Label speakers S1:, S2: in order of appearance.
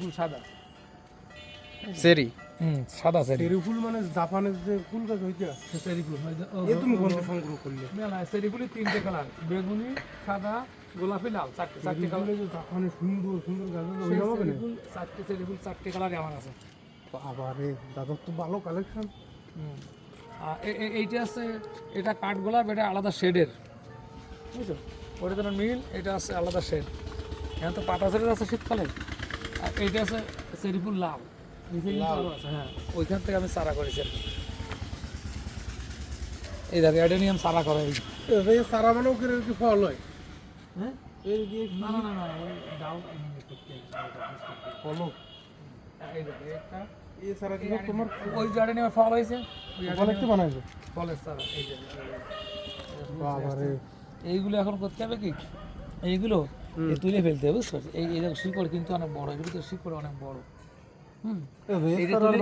S1: ফুল সাদা
S2: চেরি
S1: সাদা cherry
S3: cherry ফুল মানে জাপানের যে ফুল গাছ হইতে
S1: চেরি ফুল
S3: এ তুমি কোনটা সংগ্রহ করলে?
S1: মেলা চেরি ফুলের তিনটে কালার, বেগুনি, সাদা, গোলাপি, লাল, চারটে কালার।
S3: যে জাপানের সুন্দর সুন্দর গাছ আছে ওই নামে কেন?
S1: চারটে চেরি ফুল চারটে কালারই আমার আছে।
S3: আবারে দাদার তো ভালো কালেকশন।
S1: আর এইটা আছে, এটা কাঠ গোলাপ, এটা আলাদা শেডের, বুঝছো? ওটা যেন নীল, এটা আছে আলাদা শেড। এখন তো পাতা চেরির আছে শীতকালে, আর এইটা আছে চেরি ফুল লাল, নিচে কিন্তু আরো আছে। হ্যাঁ, ওইখান থেকে আমি চারা করেছি আর কি। এই দেখো অ্যাডেনিয়াম চারা করা এই।
S3: এই সারা মানেও কি ফল হয়?
S1: হ্যাঁ,
S3: এর দিয়ে
S1: না না না না, ওই ডাউ করতে
S3: ফলও
S1: এই দেখো একটা
S3: এ সারা কি তোমার
S1: ওই অ্যাডেনিয়াম ফল হয়েছে, ওই
S3: ফল একটু বানাইছো?
S1: ফলের চারা এই যে
S3: বাবারে
S1: এইগুলো এখন করতে হবে কি, এইগুলো এই তুলে ফেলতে হবে, বুঝছো? এই দেখো শিকড় কিন্তু অনেক বড়, এগুলো তো শিকড় অনেক বড়।
S3: এ সারা